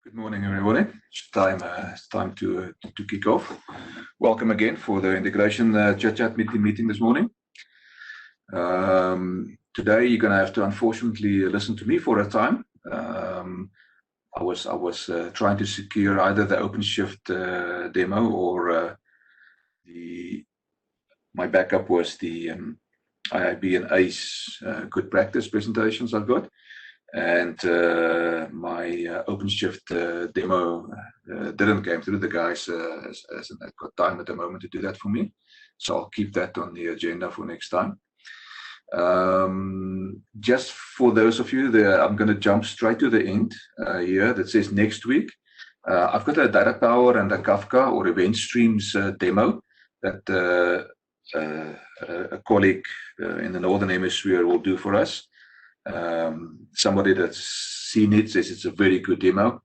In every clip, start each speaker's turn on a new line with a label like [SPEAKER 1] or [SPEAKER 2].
[SPEAKER 1] Good morning, everybody. It's time to kick off. Welcome again for the integration chat meeting this morning. Today you're going to have to unfortunately listen to me for a time. I was trying to secure either the OpenShift demo or my backup was the IIB and ACE good practice presentations I've got. And my OpenShift demo didn't come through. The guys hasn't got time at the moment to do that for me, so I'll keep that on the agenda for next time. Just for those of you there, I'm going to jump straight to the end here that says next week. I've got a data power and a Kafka or event streams demo that a colleague in the Northern Hemisphere will do for us. Somebody that's seen it says it's a very good demo,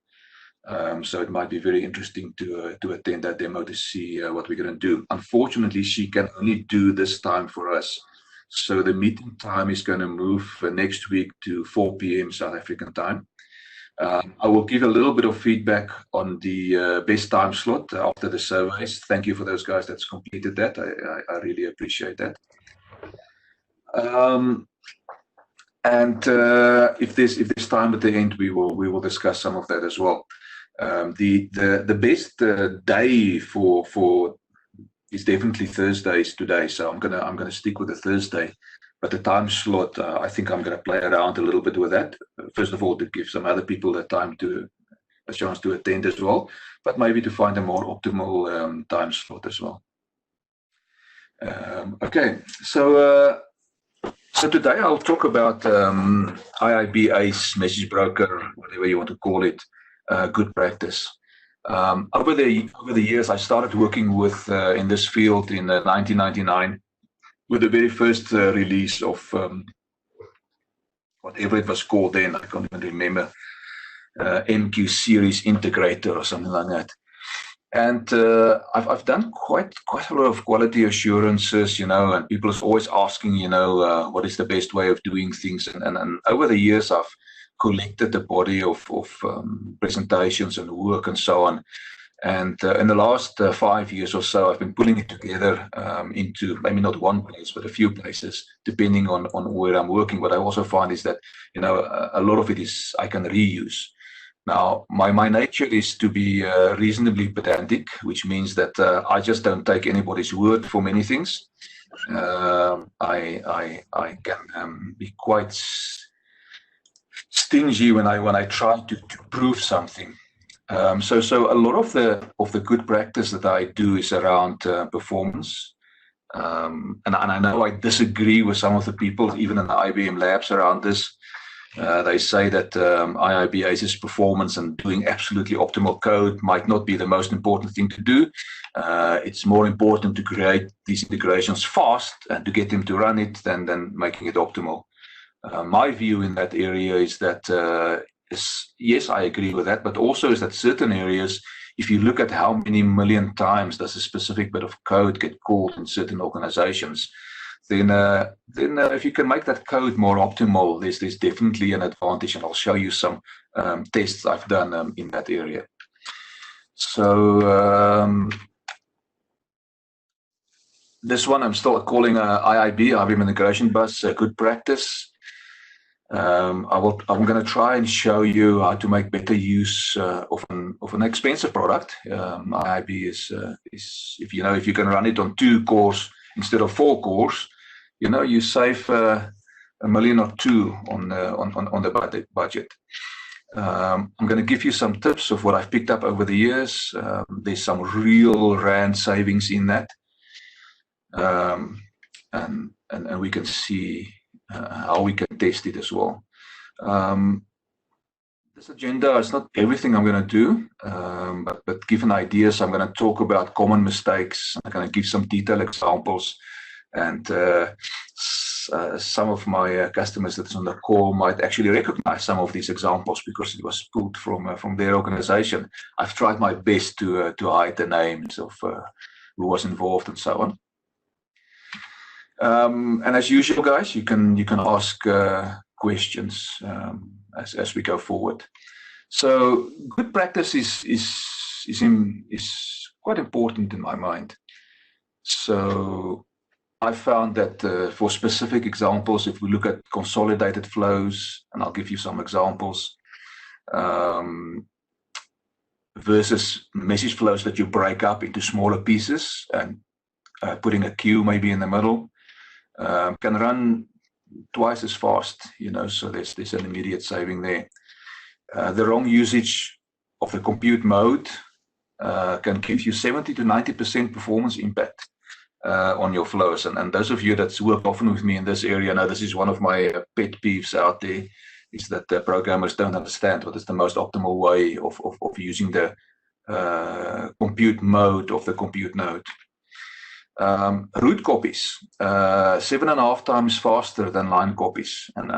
[SPEAKER 1] so it might be very interesting to attend that demo to see what we're going to do. Unfortunately, she can only do this time for us, so the meeting time is going to move next week to 4 p.m. South African time. I will give a little bit of feedback on the best time slot after the surveys. Thank you for those guys that's completed that. I really appreciate that. And if there's time at the end, we will discuss some of that as well. The best day for is definitely Thursdays today, so I'm gonna stick with the Thursday. But the time slot, I think I'm gonna play around a little bit with that. First of all, to give some other people the time a chance to attend as well, but maybe to find a more optimal time slot as well. Okay, so. So today I'll talk about IIB ACE message broker, whatever you want to call it, good practice. Over the years, I started working with in this field in 1999 with the very first release of whatever it was called then. I can't even remember, MQ series integrator or something like that. And I've done quite a lot of quality assurances, and people are always asking, what is the best way of doing things. And over the years, I've collected a body of presentations and work and so on. And in the last 5 years or so, I've been pulling it together into maybe not one place, but a few places, depending on where I'm working. What I also find is that, a lot of it is I can reuse. Now, my nature is to be reasonably pedantic, which means that I just don't take anybody's word for many things. I can be quite stingy when I try to prove something. So a lot of the good practice that I do is around performance. And I know I disagree with some of the people, even in the IBM labs around this. They say that IIB ACE's performance and doing absolutely optimal code might not be the most important thing to do. It's more important to create these integrations fast and to get them to run it than making it optimal. My view in that area is that, yes, I agree with that, but also is that certain areas, if you look at how many million times does a specific bit of code get called in certain organizations, then if you can make that code more optimal, there's definitely an advantage, and I'll show you some tests I've done in that area. So this one I'm still calling IBM Integration Bus good practice. I'm going to try and show you how to make better use of an expensive product. IIB is if you can run it on 2 cores instead of 4 cores, you save $1 million or 2 on the budget. I'm going to give you some tips of what I've picked up over the years. There's some real rand savings in that, and we can see how we can test it as well. This agenda is not everything I'm going to do, but given ideas, I'm going to talk about common mistakes. I'm going to give some detailed examples, and some of my customers that's on the call might actually recognize some of these examples because it was pulled from their organization. I've tried my best to hide the names of who was involved and so on. And as usual, guys, you can ask questions as we go forward. So good practice is quite important in my mind. So I found that for specific examples, if we look at consolidated flows, and I'll give you some examples, versus message flows that you break up into smaller pieces and putting a queue maybe in the middle, can run twice as fast, so there's an immediate saving there. The wrong usage of the compute mode can give you 70 to 90% performance impact on your flows. And those of you that's worked often with me in this area know this is one of my pet peeves out there, is that the programmers don't understand what is the most optimal way of using the compute mode of the compute node. Root copies, 7.5 times faster than line copies. And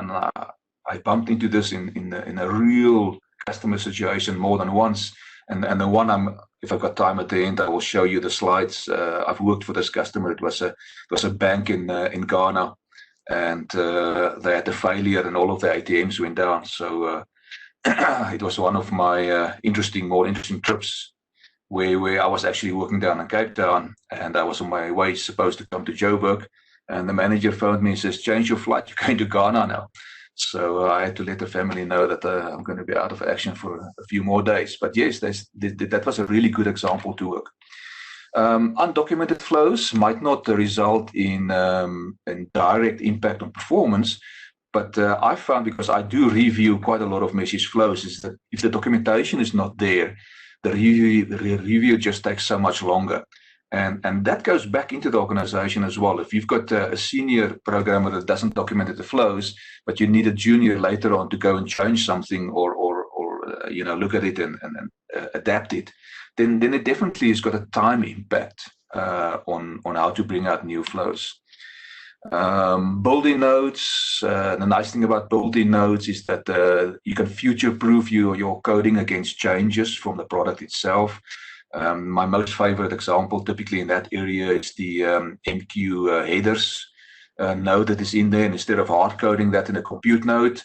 [SPEAKER 1] I bumped into this in a real customer situation more than once. And the one if I've got time at the end, I will show you the slides. I've worked for this customer. It was a bank in Ghana, and they had a failure, and all of the ATMs went down. So it was one of my more interesting trips, where I was actually working down in Cape Town, and I was on my way supposed to come to Joburg, and the manager phoned me and says, "Change your flight. You're going to Ghana now." So I had to let the family know that I'm going to be out of action for a few more days. But yes, that was a really good example to work. Undocumented flows might not result in direct impact on performance, but I found, because I do review quite a lot of message flows, is that if the documentation is not there, the review just takes so much longer. And that goes back into the organization as well. If you've got a senior programmer that doesn't document the flows, but you need a junior later on to go and change something or look at it and adapt it, then it definitely has got a time impact on how to bring out new flows. Built-in nodes. The nice thing about built-in nodes is that you can future-proof your coding against changes from the product itself. My most favorite example typically in that area is the MQ headers node that is in there. And instead of hard coding that in a compute node,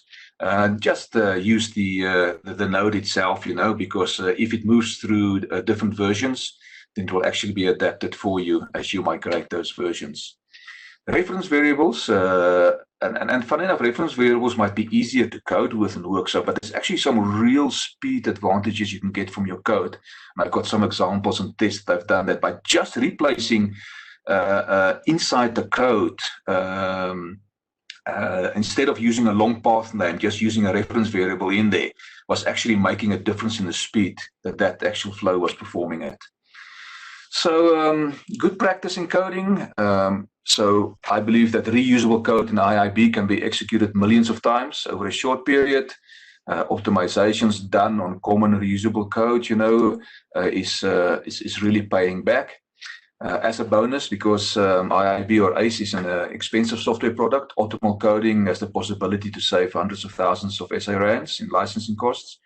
[SPEAKER 1] just use the node itself, because if it moves through different versions, then it will actually be adapted for you as you migrate those versions. Reference variables, and funny enough, reference variables might be easier to code with and work so, but there's actually some real speed advantages you can get from your code. And I've got some examples and tests that I've done that by just replacing inside the code, instead of using a long path name, just using a reference variable in there, was actually making a difference in the speed that actual flow was performing at. So good practice in coding. So I believe that reusable code in IIB can be executed millions of times over a short period. Optimizations done on common reusable code, is really paying back. As a bonus, because IIB or ACE is an expensive software product, optimal coding has the possibility to save hundreds of thousands of SA rands in licensing costs.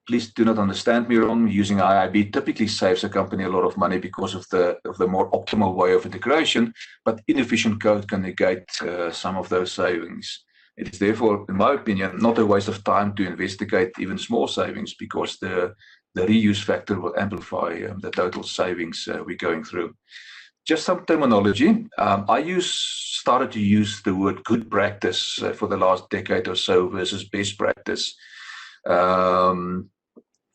[SPEAKER 1] Please do not understand me wrong. Using IIB typically saves a company a lot of money because of the more optimal way of integration, but inefficient code can negate some of those savings. It is therefore, in my opinion, not a waste of time to investigate even small savings, because the reuse factor will amplify the total savings we're going through. Just some terminology. I started to use the word good practice for the last decade or so versus best practice.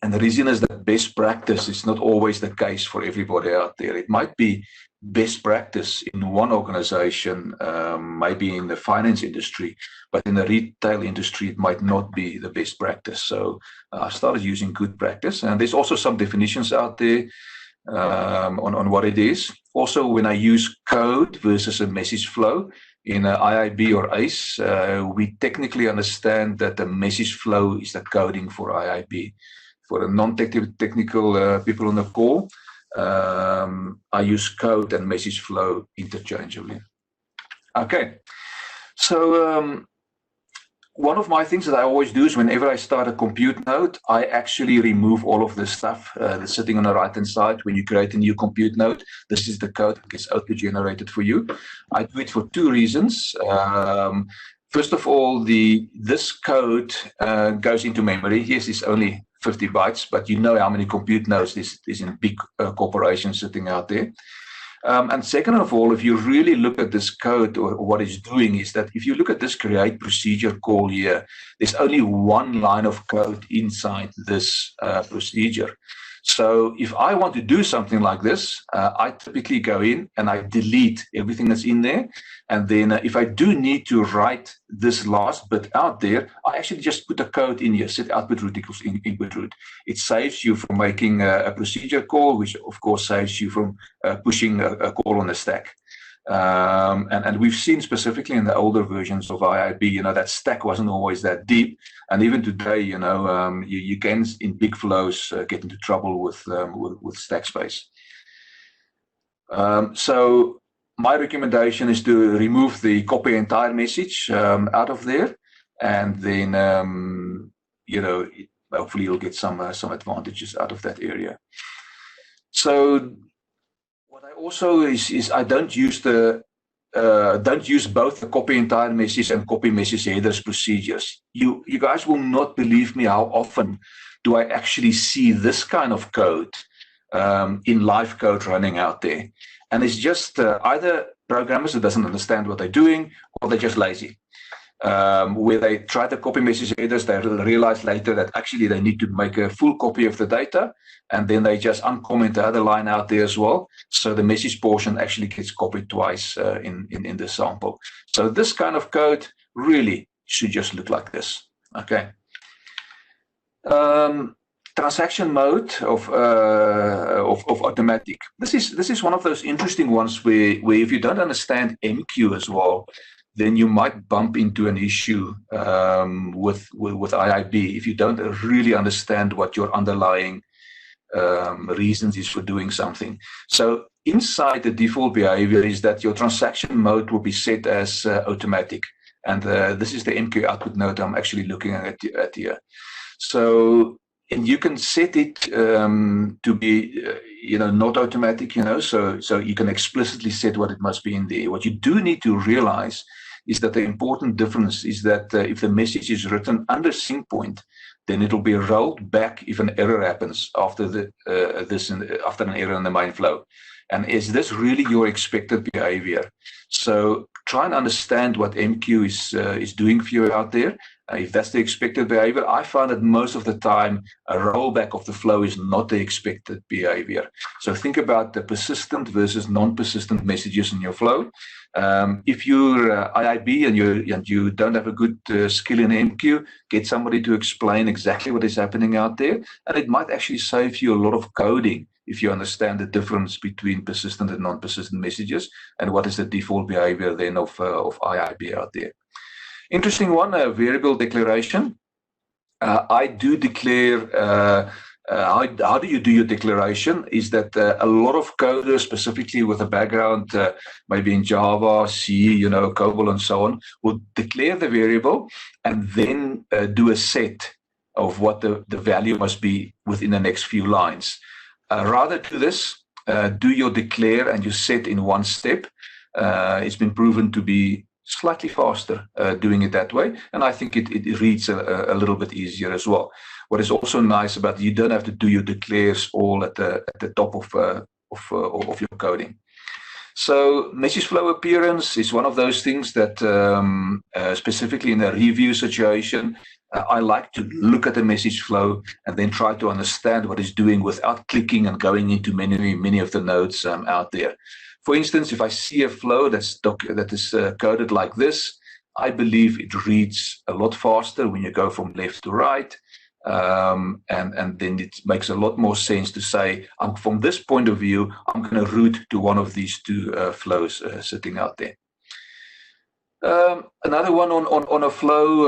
[SPEAKER 1] And the reason is that best practice is not always the case for everybody out there. It might be best practice in one organization, maybe in the finance industry, but in the retail industry, it might not be the best practice. So I started using good practice. And there's also some definitions out there on what it is. Also, when I use code versus a message flow in IIB or ACE, we technically understand that the message flow is the coding for IIB. For the non-technical people on the call, I use code and message flow interchangeably. Okay, so one of my things that I always do is whenever I start a compute node, I actually remove all of this stuff that's sitting on the right-hand side. When you create a new compute node, this is the code that gets auto-generated for you. I do it for two reasons. First of all, this code goes into memory. Yes, it's only 50 bytes, but you know how many compute nodes there's in big corporations sitting out there. And second of all, if you really look at this code, or what it's doing is that if you look at this create procedure call here, there's only one line of code inside this procedure. So if I want to do something like this, I typically go in and I delete everything that's in there. And then if I do need to write this last bit out there, I actually just put a code in here, set output root equals input root. It saves you from making a procedure call, which of course saves you from pushing a call on the stack. And we've seen specifically in the older versions of IIB, that stack wasn't always that deep. And even today, you can, in big flows, get into trouble with stack space. So my recommendation is to remove the copy entire message out of there, and then hopefully you'll get some advantages out of that area. So what I also is I don't use both the copy entire message and copy message headers procedures. You guys will not believe me how often do I actually see this kind of code in live code running out there. And it's just either programmers that doesn't understand what they're doing, or they're just lazy. Where they try to copy message headers, they realize later that actually they need to make a full copy of the data, and then they just uncomment the other line out there as well. So the message portion actually gets copied twice in the sample. So this kind of code really should just look like this. Okay. Transaction mode of automatic. This is one of those interesting ones where if you don't understand MQ as well, then you might bump into an issue with IIB if you don't really understand what your underlying reasons is for doing something. So inside the default behavior is that your transaction mode will be set as automatic, and this is the MQ output node I'm actually looking at here. So. And you can set it to be, not automatic, so you can explicitly set what it must be in there. What you do need to realize is that the important difference is that if the message is written under sync point, then it'll be rolled back if an error happens after after an error in the main flow. And is this really your expected behavior? So try and understand what MQ is doing for you out there. If that's the expected behavior, I find that most of the time a rollback of the flow is not the expected behavior. So think about the persistent versus non-persistent messages in your flow. If you're IIB and you don't have a good skill in MQ, get somebody to explain exactly what is happening out there, and it might actually save you a lot of coding if you understand the difference between persistent and non-persistent messages and what is the default behavior then of IIB out there. Interesting one, variable declaration. I do declare, how do you do your declaration? Is that a lot of coders, specifically with a background maybe in Java, C, COBOL and so on, will declare the variable and then do a set of what the value must be within the next few lines. Rather do this, do your declare and you set in one step. It's been proven to be slightly faster doing it that way, and I think it reads a little bit easier as well. What is also nice about you don't have to do your declares all at the top of your coding. So message flow appearance is one of those things that specifically in a review situation, I like to look at the message flow and then try to understand what it's doing without clicking and going into many of the nodes out there. For instance, if I see a flow that is coded like this, I believe it reads a lot faster when you go from left to right. And then it makes a lot more sense to say, from this point of view, I'm going to route to one of these two flows sitting out there. Another one on a flow,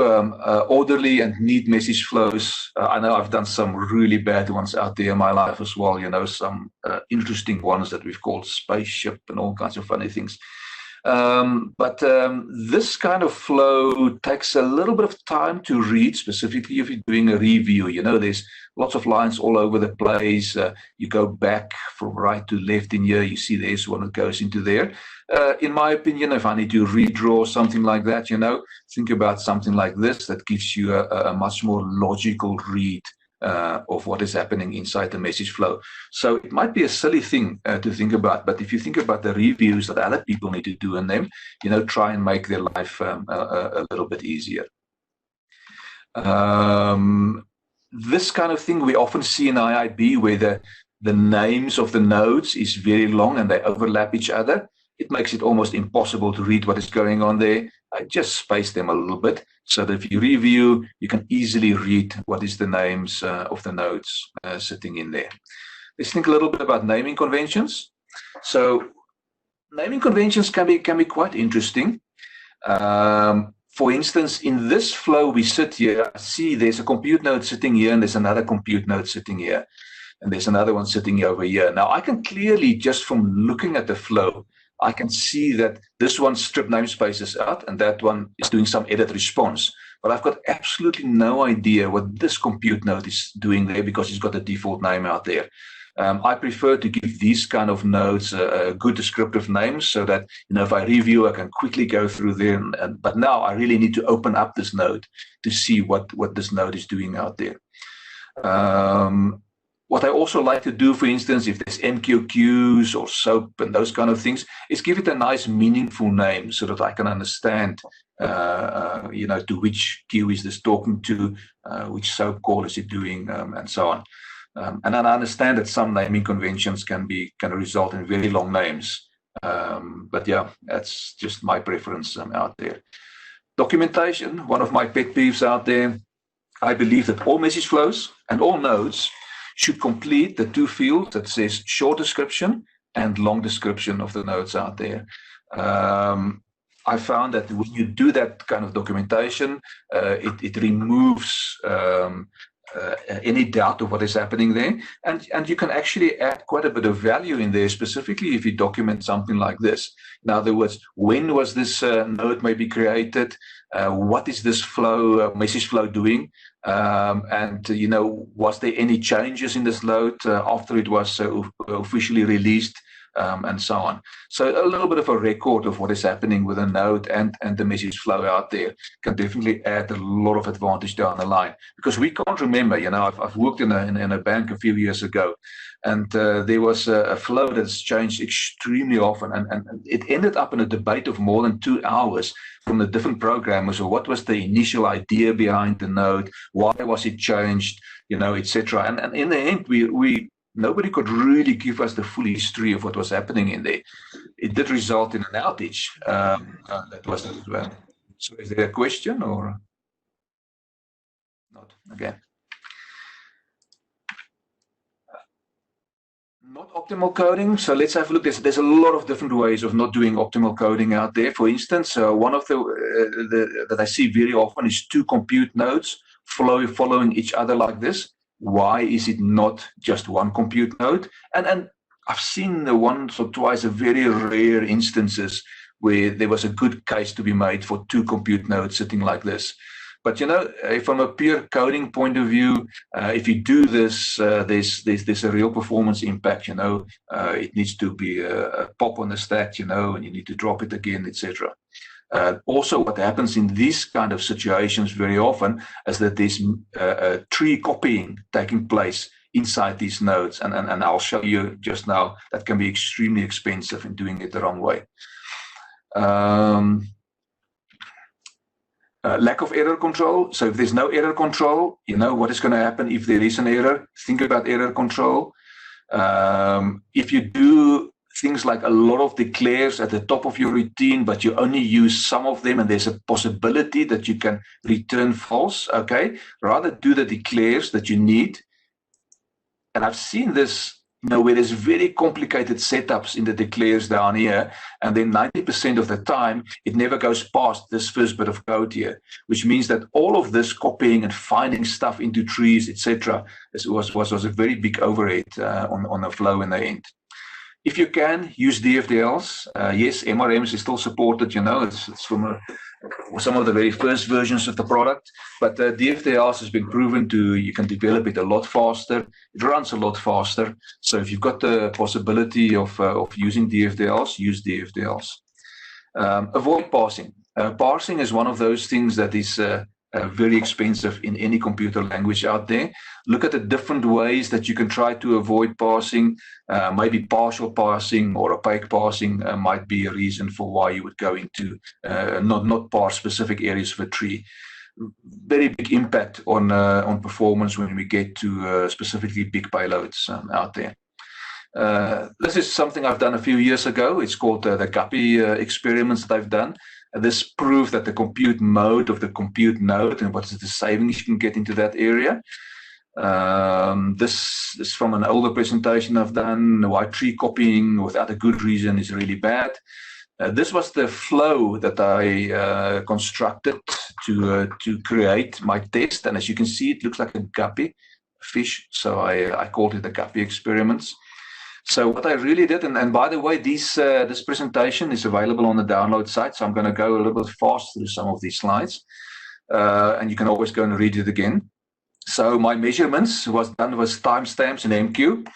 [SPEAKER 1] orderly and neat message flows. I know I've done some really bad ones out there in my life as well, some interesting ones that we've called spaceship and all kinds of funny things. But this kind of flow takes a little bit of time to read, specifically if you're doing a review. You know, there's lots of lines all over the place. You go back from right to left in here, you see there's one that goes into there. In my opinion, if I need to redraw something like that, you know, think about something like this that gives you a much more logical read of what is happening inside the message flow. So it might be a silly thing to think about, but if you think about the reviews that other people need to do in them, you know, try and make their life a little bit easier. This kind of thing we often see in IIB, where the names of the nodes is very long and they overlap each other. It makes it almost impossible to read what is going on there. I just space them a little bit so that if you review, you can easily read what is the names of the nodes sitting in there. Let's think a little bit about naming conventions. So naming conventions can be quite interesting. For instance, in this flow we sit here, I see there's a compute node sitting here and there's another compute node sitting here. And there's another one sitting over here. Now I can clearly, just from looking at the flow, I can see that this one stripped namespaces out and that one is doing some edit response. But I've got absolutely no idea what this compute node is doing there because it's got a default name out there. I prefer to give these kind of nodes a good descriptive names so that, you know, if I review, I can quickly go through there. But now I really need to open up this node to see what this node is doing out there. What I also like to do, for instance, if there's MQQs or SOAP and those kind of things, is give it a nice, meaningful name so that I can understand, you know, to which queue is this talking to, which SOAP call is it doing, and so on. And then I understand that some naming conventions can result in very long names. But yeah, that's just my preference out there. Documentation, one of my pet peeves out there. I believe that all message flows and all nodes should complete the two fields that says short description and long description of the nodes out there. I found that when you do that kind of documentation, it removes any doubt of what is happening there, and you can actually add quite a bit of value in there, specifically if you document something like this. In other words, when was this node maybe created? What is this flow, message flow doing? And, you know, was there any changes in this load after it was officially released, and so on. So a little bit of a record of what is happening with a node and the message flow out there can definitely add a lot of advantage down the line, because we can't remember, you know, I've worked in a bank a few years ago, and there was a flow that's changed extremely often, and it ended up in a debate of more than 2 hours from the different programmers. So what was the initial idea behind the node? Why was it changed? You know, etc. And in the end, nobody could really give us the full history of what was happening in there. It did result in an outage. That was so. Is there a question or not? Okay. Not optimal coding. So let's have a look. There's a lot of different ways of not doing optimal coding out there. For instance, one of the that I see very often is two compute nodes following each other like this. Why is it not just one compute node? And I've seen once or twice a very rare instances where there was a good case to be made for two compute nodes sitting like this. But, you know, from a pure coding point of view, if you do this, there's a real performance impact. You know, it needs to be a pop on the stack, you know, and you need to drop it again, etc. Also, what happens in these kind of situations very often is that there's tree copying taking place inside these nodes, and I'll show you just now that can be extremely expensive in doing it the wrong way. Lack of error control. So if there's no error control, you know what is going to happen if there is an error. Think about error control. If you do things like a lot of declares at the top of your routine, but you only use some of them and there's a possibility that you can return false, okay, rather do the declares that you need. And I've seen this, you know, where there's very complicated setups in the declares down here, and then 90% of the time it never goes past this first bit of code here, which means that all of this copying and finding stuff into trees, etc., was a very big overhead on the flow in the end. If you can, use DFDLs. Yes, MRMs is still supported, you know, it's from some of the very first versions of the product, but DFDLs has been proven you can develop it a lot faster. It runs a lot faster. So if you've got the possibility of using DFDLs, use DFDLs. Avoid parsing. Parsing is one of those things that is very expensive in any computer language out there. Look at the different ways that you can try to avoid parsing. Maybe partial parsing or opaque parsing might be a reason for why you would go into not parse specific areas of a tree. Very big impact on performance when we get to specifically big payloads out there. This is something I've done a few years ago. It's called the Guppy experiments that I've done. This proved that the compute mode of the compute node and what is the savings you can get into that area. This is from an older presentation I've done, why tree copying without a good reason is really bad. This was the flow that I constructed to create my test. And as you can see, it looks like a guppy fish. So I called it the Guppy experiments. So what I really did, and by the way, this presentation is available on the download site. So I'm going to go a little bit fast through some of these slides. And you can always go and read it again. So my measurements was done with timestamps in MQ.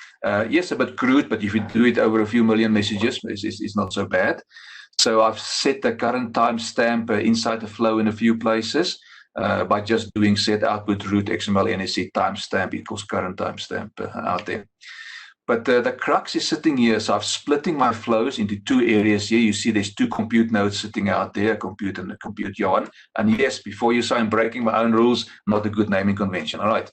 [SPEAKER 1] Yes, a bit crude, but if you do it over a few million messages, it's not so bad. So I've set the current timestamp inside the flow in a few places by just doing set output root XML NSC timestamp equals current timestamp out there. But the crux is sitting here. So I'm splitting my flows into two areas here. You see there's two compute nodes sitting out there, compute and a compute yarn. And yes, before you say I'm breaking my own rules, not a good naming convention. All right.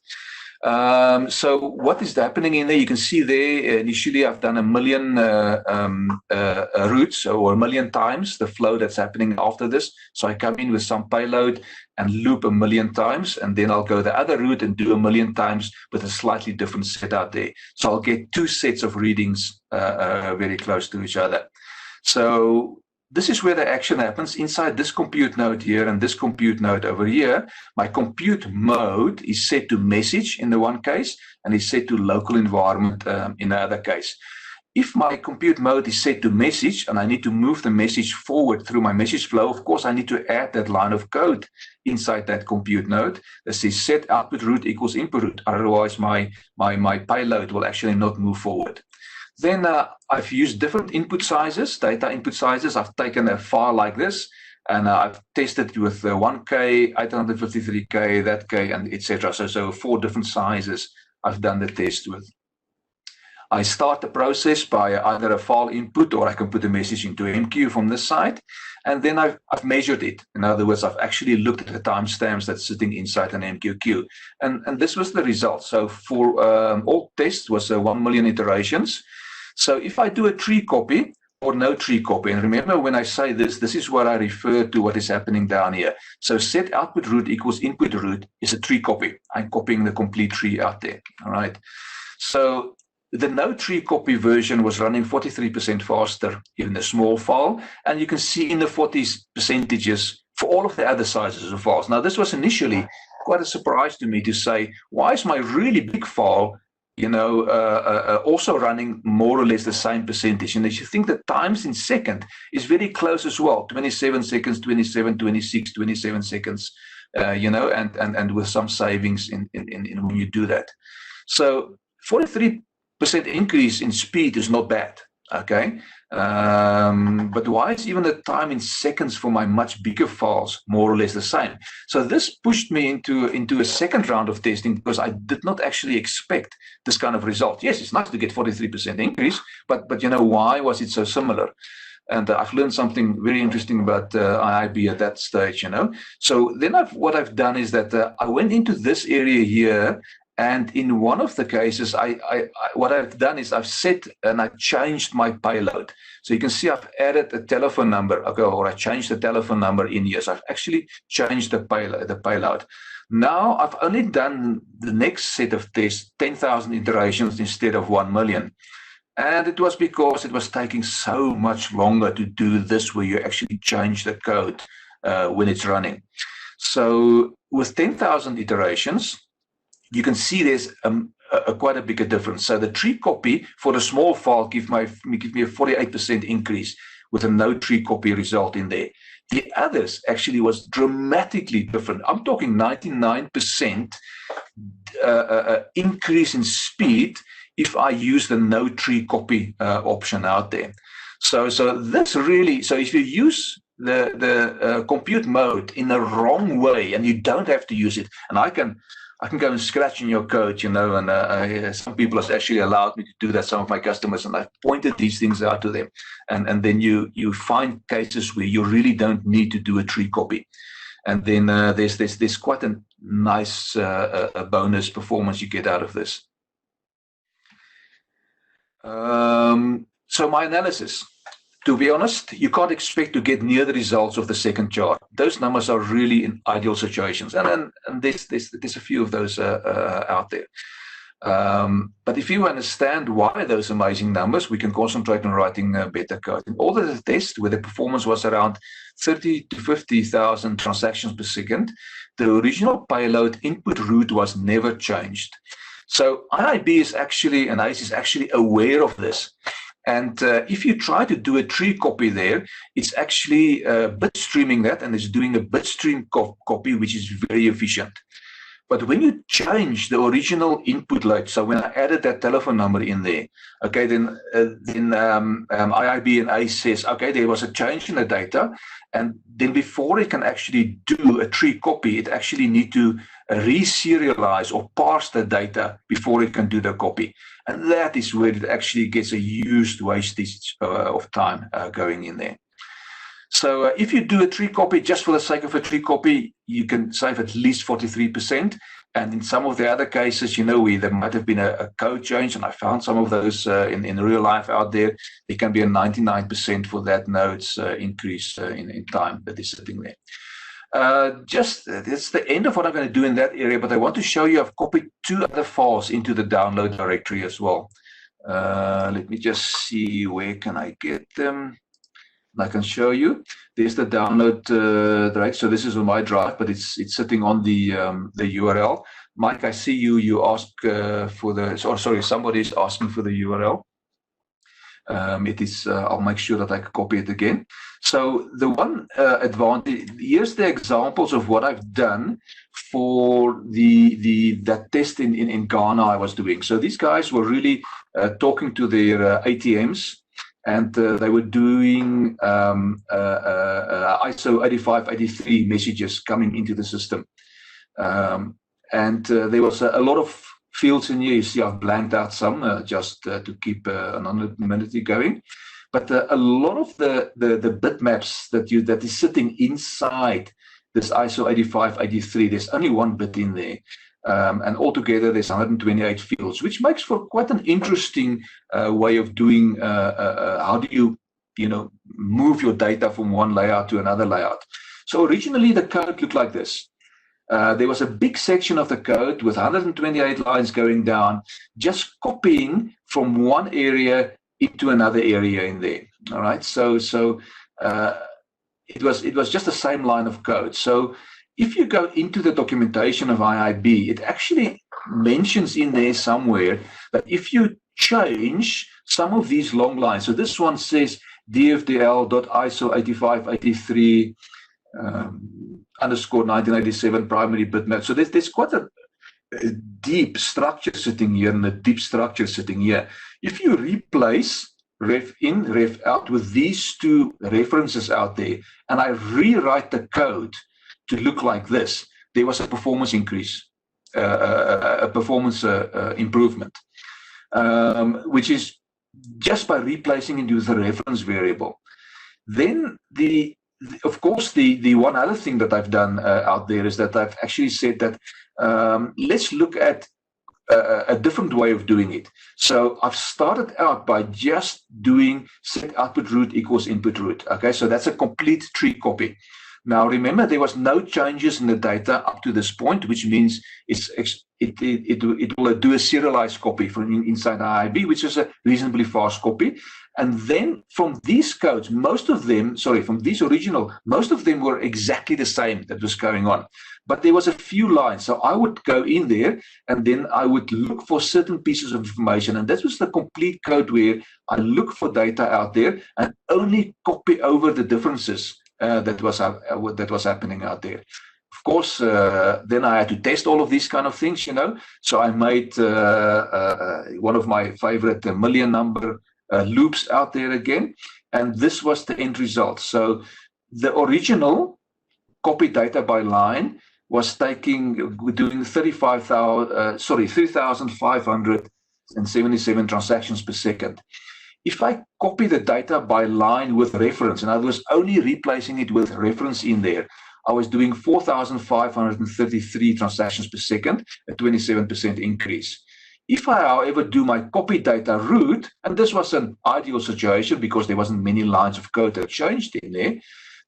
[SPEAKER 1] So what is happening in there? You can see there, initially I've done 1 million routes or 1 million times the flow that's happening after this. So I come in with some payload and loop 1 million times, and then I'll go the other route and do 1 million times with a slightly different set out there. So I'll get two sets of readings very close to each other. So this is where the action happens inside this compute node here and this compute node over here. My compute mode is set to message in the one case and is set to local environment in the other case. If my compute mode is set to message and I need to move the message forward through my message flow, of course, I need to add that line of code inside that compute node that says set output root equals input root. Otherwise, my payload will actually not move forward. Then I've used different input sizes, data input sizes. I've taken a file like this, and I've tested with 1K, 853K, that K, and etc. So 4 different sizes I've done the test with. I start the process by either a file input or I can put a message into MQ from this side. And then I've measured it. In other words, I've actually looked at the timestamps that's sitting inside an MQ queue. And this was the result. So for all tests was 1 million iterations. So if I do a tree copy or no tree copy, and remember when I say this is what I refer to what is happening down here. So set output root equals input root is a tree copy. I'm copying the complete tree out there. All right. So the no tree copy version was running 43% faster in the small file. And you can see in the 40s% for all of the other sizes of files. Now, this was initially quite a surprise to me to say, why is my really big file, also running more or less the same percentage? And as you think the times in second is very close as well, 27 seconds, 27, 26, 27 seconds, and with some savings in when you do that. So 43% increase in speed is not bad, okay? But why is even the time in seconds for my much bigger files more or less the same? So this pushed me into a second round of testing because I did not actually expect this kind of result. Yes, it's nice to get 43% increase, but why was it so similar? And I've learned something very interesting about IIB at that stage, So then what I've done is that I went into this area here. And in one of the cases, what I've done is I've set and I changed my payload. So you can see I've added a telephone number, okay, or I changed the telephone number in here. So I've actually changed the payload. Now I've only done the next set of tests, 10,000 iterations instead of 1 million. And it was because it was taking so much longer to do this where you actually change the code when it's running. So with 10,000 iterations, you can see there's quite a bigger difference. So the tree copy for the small file give me a 48% increase with a no tree copy result in there. The others actually was dramatically different. I'm talking 99% increase in speed if I use the no tree copy option out there. So this really, so if you use the compute mode in the wrong way, and you don't have to use it, and I can go and scratch in your code, you know, and some people have actually allowed me to do that, some of my customers, and I've pointed these things out to them. And then you find cases where you really don't need to do a tree copy. And then there's quite a nice a bonus performance you get out of this. So my analysis. To be honest, you can't expect to get near the results of the second chart. Those numbers are really in ideal situations, and there's a few of those out there. But if you understand why those amazing numbers, we can concentrate on writing better code. In all the tests where the performance was around 30 to 50,000 transactions per second, the original payload input route was never changed. So IIB is actually, and ICE is actually aware of this. And if you try to do a tree copy there, it's actually bit streaming that, and it's doing a bit stream copy, which is very efficient. But when you change the original input load, so when I added that telephone number in there, okay, then IIB and ACE says, okay, there was a change in the data, and then before it can actually do a tree copy, it actually need to reserialize or parse the data before it can do the copy. And that is where it actually gets a huge wastage of time going in there. So if you do a tree copy just for the sake of a tree copy, you can save at least 43%. And in some of the other cases, you know, where there might have been a code change, and I found some of those in real life out there, there can be a 99% for that node's increase in time that is sitting there. That's the end of what I'm going to do in that area, but I want to show you I've copied 2 other files into the download directory as well. Let me just see, where can I get them? I can show you. There's the download directory. So this is on my drive, but it's sitting on the URL. Mike, I see you ask for the, sorry, somebody's asking for the URL. It is, I'll make sure that I can copy it again. So the one advantage, here's the examples of what I've done for that test in Ghana I was doing. So these guys were really talking to their ATMs, and they were doing ISO 8583 messages coming into the system. And there was a lot of fields in here. You see I've blanked out some just to keep anonymity going. But a lot of the bitmaps that is sitting inside this ISO 8583, there's only one bit in there. And altogether there's 128 fields, which makes for quite an interesting way of doing how do you move your data from one layout to another layout. So originally the code looked like this. There was a big section of the code with 128 lines going down, just copying from one area into another area in there. All right, so it was just the same line of code. So if you go into the documentation of IIB, it actually mentions in there somewhere that if you change some of these long lines, so this one says dfdl.iso8583 underscore 1987 primary bitmap. So there's quite a deep structure sitting here and a deep structure sitting here. If you replace ref in, ref out with these 2 references out there, and I rewrite the code to look like this, there was a performance increase, a performance improvement, which is just by replacing it with the reference variable. Then of course, the one other thing that I've done out there is that I've actually said that let's look at a different way of doing it. So I've started out by just doing set output route equals input route. Okay, so that's a complete tree copy. Now, remember, there was no changes in the data up to this point, which means it will do a serialized copy from inside IIB, which is a reasonably fast copy. And then from these codes, most of them were exactly the same that was going on. But there was a few lines. So I would go in there and then I would look for certain pieces of information. And that was the complete code where I look for data out there and only copy over the differences that was happening out there. Of course, then I had to test all of these kind of things, you know. So I made one of my favorite million number loops out there again, and this was the end result. So the original copy data by line was doing 3,577 transactions per second. If I copy the data by line with reference, and I was only replacing it with reference in there, I was doing 4,533 transactions per second, a 27% increase. If I, however, do my copy data route, and this was an ideal situation because there wasn't many lines of code that changed in there,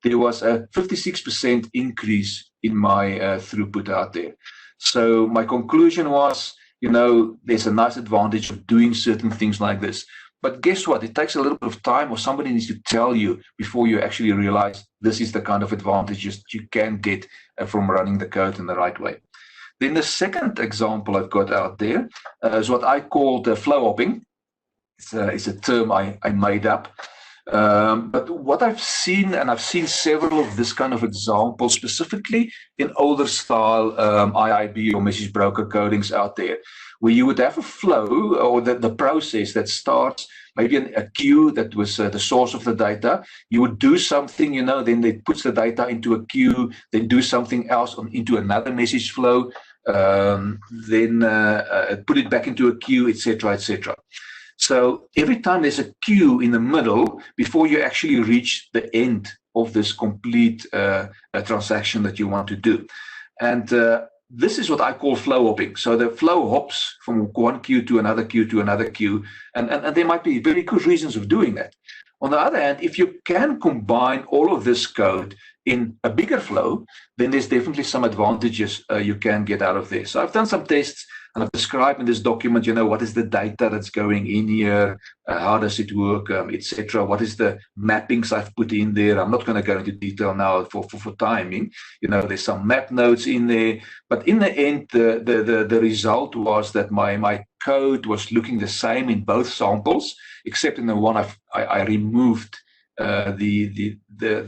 [SPEAKER 1] there was a 56% increase in my throughput out there. So my conclusion was, you know, there's a nice advantage of doing certain things like this. But guess what? It takes a little bit of time, or somebody needs to tell you before you actually realize this is the kind of advantages you can get from running the code in the right way. Then the second example I've got out there is what I call the flow hopping. It's a term I made up. But what I've seen, and I've seen several of this kind of examples, specifically in older style IIB or message broker codings out there, where you would have a flow or the process that starts maybe a queue that was the source of the data. You would do something, you know, then it puts the data into a queue, then do something else into another message flow, then put it back into a queue, etc., etc. So every time there's a queue in the middle before you actually reach the end of this complete transaction that you want to do. And this is what I call flow hopping. So the flow hops from one queue to another queue to another queue. And there might be very good reasons of doing that. On the other hand, if you can combine all of this code in a bigger flow, then there's definitely some advantages you can get out of there. So I've done some tests, and I've described in this document, you know, what is the data that's going in here, how does it work, etc. What is the mappings I've put in there? I'm not going to go into detail now for timing. You know, there's some map nodes in there, but in the end, the result was that my code was looking the same in both samples, except in the one I removed the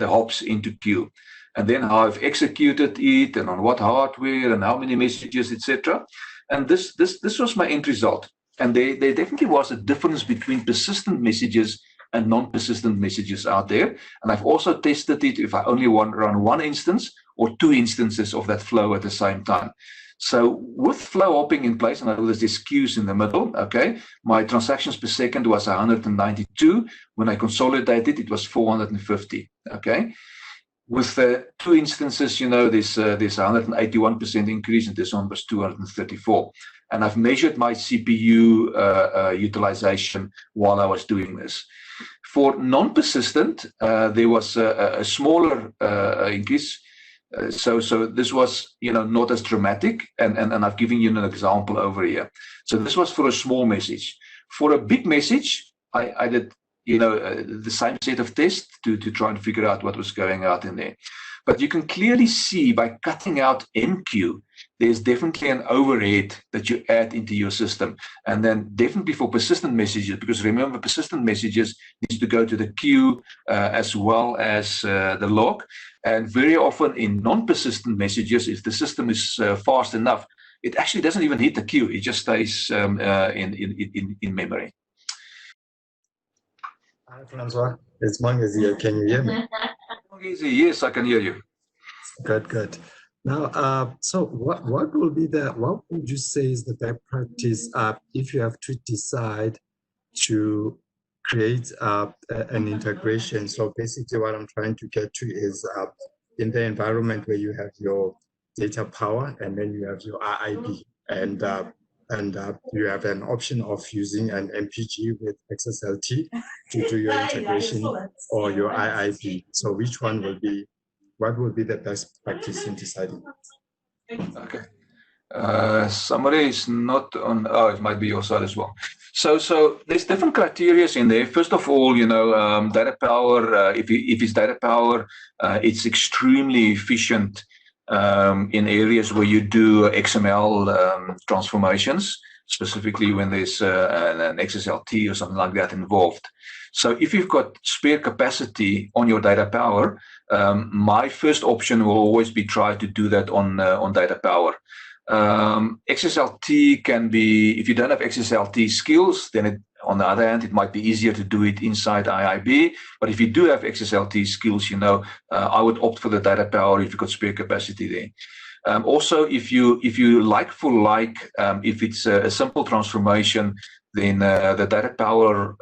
[SPEAKER 1] hops into queue, and then how I've executed it, and on what hardware, and how many messages, etc. And this was my end result. And there definitely was a difference between persistent messages and non-persistent messages out there. And I've also tested it if I only run one instance or two instances of that flow at the same time. So with flow hopping in place, and I know there's these queues in the middle, okay, my transactions per second was 192. When I consolidated, it was 450, okay. With the two instances, you know, there's 181% increase, and this one was 234. And I've measured my CPU utilization while I was doing this. For non-persistent, there was a smaller increase. So this was, you know, not as dramatic, and I've given you an example over here. So this was for a small message. For a big message, I did, you know, the same set of tests to try and figure out what was going out in there. But you can clearly see by cutting out MQ, there's definitely an overhead that you add into your system. And then definitely for persistent messages, because remember, persistent messages needs to go to the queue as well as the log. And very often in non-persistent messages, if the system is fast enough, it actually doesn't even hit the queue. It just stays in memory.
[SPEAKER 2] Hi, Francois. It's Mangezi here. Can you hear me?
[SPEAKER 1] Mangezi, yes, I can hear you.
[SPEAKER 2] Good. Now, so what would you say is the best practice if you have to decide to create an integration? So basically what I'm trying to get to is in the environment where you have your data power and then you have your IIB, and you have an option of using an MPG with XSLT to do your integration or your IIB. So which one will be what would be the best practice in deciding?
[SPEAKER 1] Okay. Somebody is not on. Oh, it might be your side as well. So there's different criteria in there. First of all, data power. If it's data power, it's extremely efficient in areas where you do XML transformations, specifically when there's an XSLT or something like that involved. So if you've got spare capacity on your data power, my first option will always be try to do that on data power. XSLT can be, if you don't have XSLT skills, then on the other hand, it might be easier to do it inside IIB. But if you do have XSLT skills, I would opt for the data power if you've got spare capacity there. Also, if you like for like, if it's a simple transformation, then the data power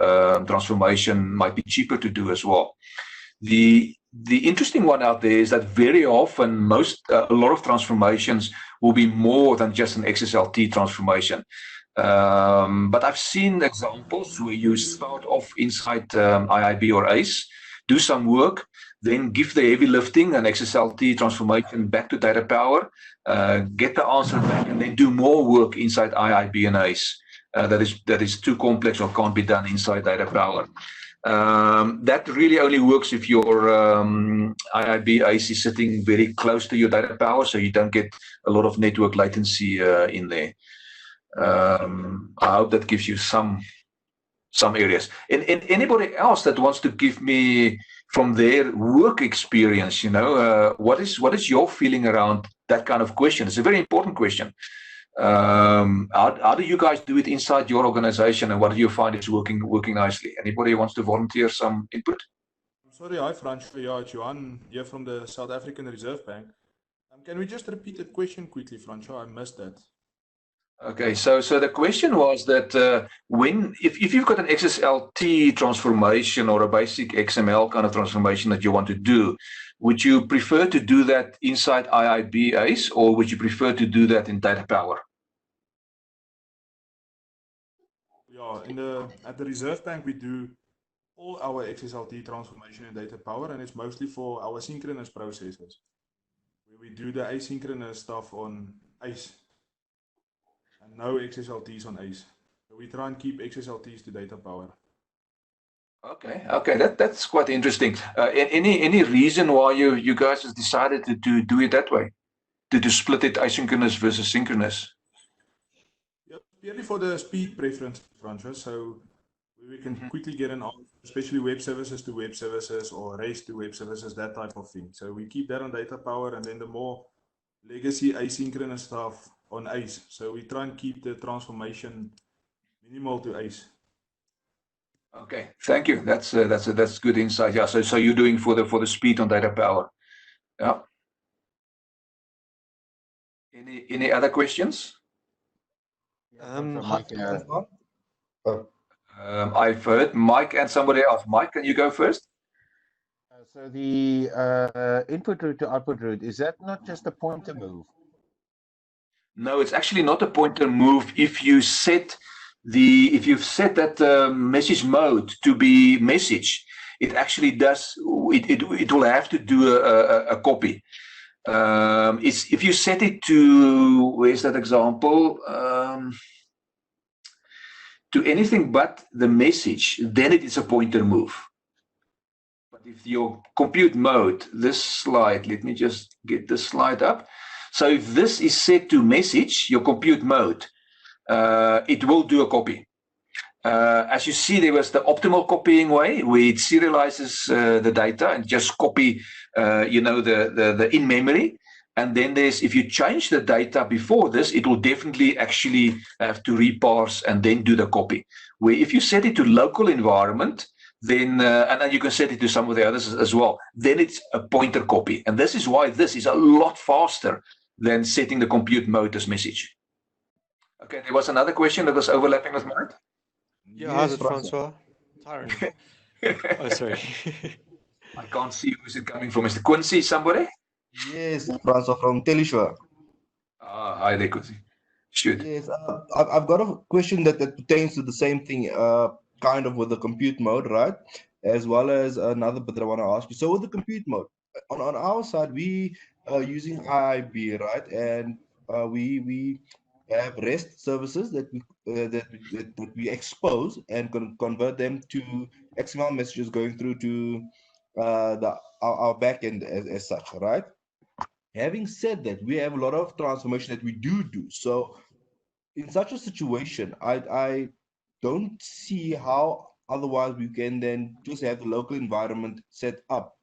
[SPEAKER 1] transformation might be cheaper to do as well. The interesting one out there is that very often a lot of transformations will be more than just an XSLT transformation. But I've seen examples where you start off inside IIB or ACE, do some work, then give the heavy lifting and XSLT transformation back to data power, get the answer back, and then do more work inside IIB and ACE. That is too complex or can't be done inside data power. That really only works if your IIB ACE is sitting very close to your data power, so you don't get a lot of network latency in there. I hope that gives you some areas. And anybody else that wants to give me from their work experience, what is your feeling around that kind of question? It's a very important question. How do you guys do it inside your organization, and what do you find is working nicely? Anybody wants to volunteer some input?
[SPEAKER 3] I'm sorry, hi Francois. Yeah, it's Johan here from the South African Reserve Bank. Can we just repeat the question quickly, Francois? I missed that.
[SPEAKER 1] Okay, so the question was that if you've got an XSLT transformation or a basic XML kind of transformation that you want to do, would you prefer to do that inside IIB ACE, or would you prefer to do that in data power?
[SPEAKER 3] Yeah, at the Reserve Bank we do all our XSLT transformation in data power, and it's mostly for our synchronous processes, where we do the asynchronous stuff on ACE. And no XSLTs on ACE. So we try and keep XSLTs to data power.
[SPEAKER 1] Okay, that's quite interesting. Any reason why you guys have decided to do it that way, to split it asynchronous versus synchronous?
[SPEAKER 3] Yeah, purely for the speed preference, Francois. So we can quickly get an answer, especially web services to web services or REST to web services, that type of thing. So we keep that on data power, and then the more legacy asynchronous stuff on ACE. So we try and keep the transformation minimal to ACE.
[SPEAKER 1] Okay, thank you. That's good insight. Yeah. So you're doing for the speed on data power. Yeah. Any other questions? I've heard Mike and somebody else. Mike, can you go first?
[SPEAKER 4] So the input route to output route, is that not just a pointer move?
[SPEAKER 1] No, it's actually not a pointer move. If you've set that message mode to be message, it actually does. It will have to do a copy. If you set it to, where's that example? To anything but the message, then it is a pointer move. But if your compute mode, this slide, let me just get this slide up. So if this is set to message, your compute mode, it will do a copy. As you see, there was the optimal copying way, where it serializes the data and just copy, the in memory. And then if you change the data before this, it will definitely actually have to reparse and then do the copy. Where if you set it to local environment, then and then you can set it to some of the others as well, then it's a pointer copy. And this is why this is a lot faster than setting the compute mode as message. Okay, there was another question that was overlapping with mine.
[SPEAKER 5] Yeah, how's it, Francois? Tired. Oh, sorry.
[SPEAKER 1] I can't see who's it coming from. Mr. Quincy, somebody?
[SPEAKER 6] Yes, Francois from Teleshore.
[SPEAKER 1] Hi there, Quincy. Shoot.
[SPEAKER 6] Yes, I've got a question that pertains to the same thing, kind of with the compute mode, right? As well as another bit that I want to ask you. So with the compute mode, on our side, we are using IIB, right? And we have REST services that we expose and convert them to XML messages going through to our backend as such, right? Having said that, we have a lot of transformation that we do. So in such a situation, I don't see how otherwise we can then just have the local environment set up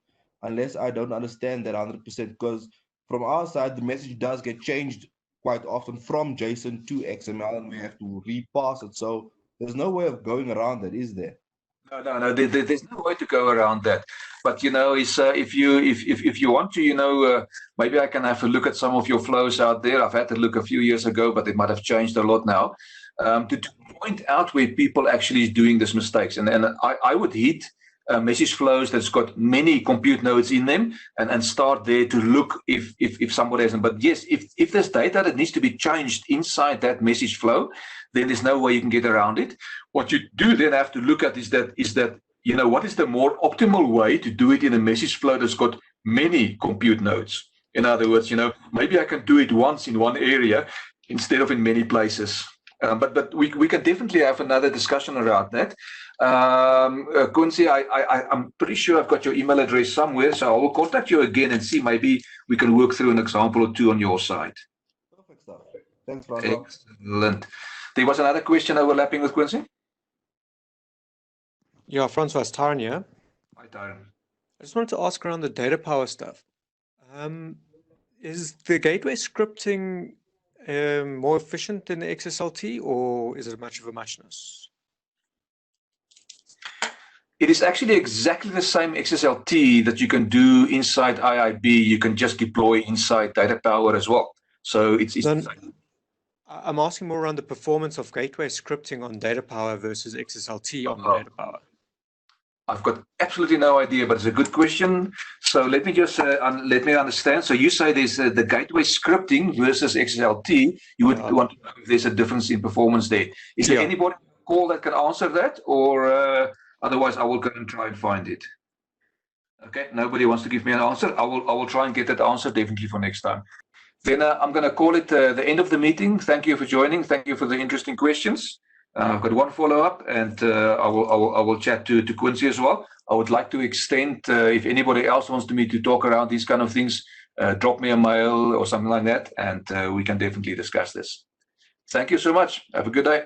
[SPEAKER 6] unless I don't understand that 100%. Because from our side, the message does get changed quite often from JSON to XML, and we have to repass it. So there's no way of going around that, is there?
[SPEAKER 1] No. There's no way to go around that. But is if you want to, maybe I can have a look at some of your flows out there. I've had to look a few years ago, but it might have changed a lot now. To point out where people actually is doing these mistakes, and I would hit message flows that's got many compute nodes in them, and start there to look if somebody hasn't. But yes, if there's data that needs to be changed inside that message flow, then there's no way you can get around it. What you do then have to look at is that what is the more optimal way to do it in a message flow that's got many compute nodes. In other words, maybe I can do it once in one area instead of in many places. But we can definitely have another discussion around that. Quincy, I'm pretty sure I've got your email address somewhere, so I will contact you again and see maybe we can work through an example or two on your side.
[SPEAKER 6] Perfect stuff. Thanks, Francois.
[SPEAKER 1] Excellent. There was another question overlapping with Quincy?
[SPEAKER 5] Yeah, Francois, it's Tyron here.
[SPEAKER 1] Hi, Tyron.
[SPEAKER 5] I just wanted to ask around the data power stuff. Is the gateway scripting more efficient than the XSLT, or is it much of a muchness?
[SPEAKER 1] It is actually exactly the same XSLT that you can do inside IIB. You can just deploy inside data power as well. So it's
[SPEAKER 5] I'm asking more around the performance of gateway scripting on data power versus XSLT on data power.
[SPEAKER 1] I've got absolutely no idea, but it's a good question. So let me just let me understand. So you say there's the gateway scripting versus XSLT. You would want to know if there's a difference in performance there. Is there anybody on the call that can answer that, or otherwise I will go and try and find it? Okay, nobody wants to give me an answer. I will try and get that answer definitely for next time. Then I'm going to call it the end of the meeting. Thank you for joining. Thank you for the interesting questions. I've got one follow-up, and I will chat to Quincy as well. I would like to extend, if anybody else wants me to talk around these kind of things, drop me a mail or something like that, and we can definitely discuss this. Thank you so much. Have a good day.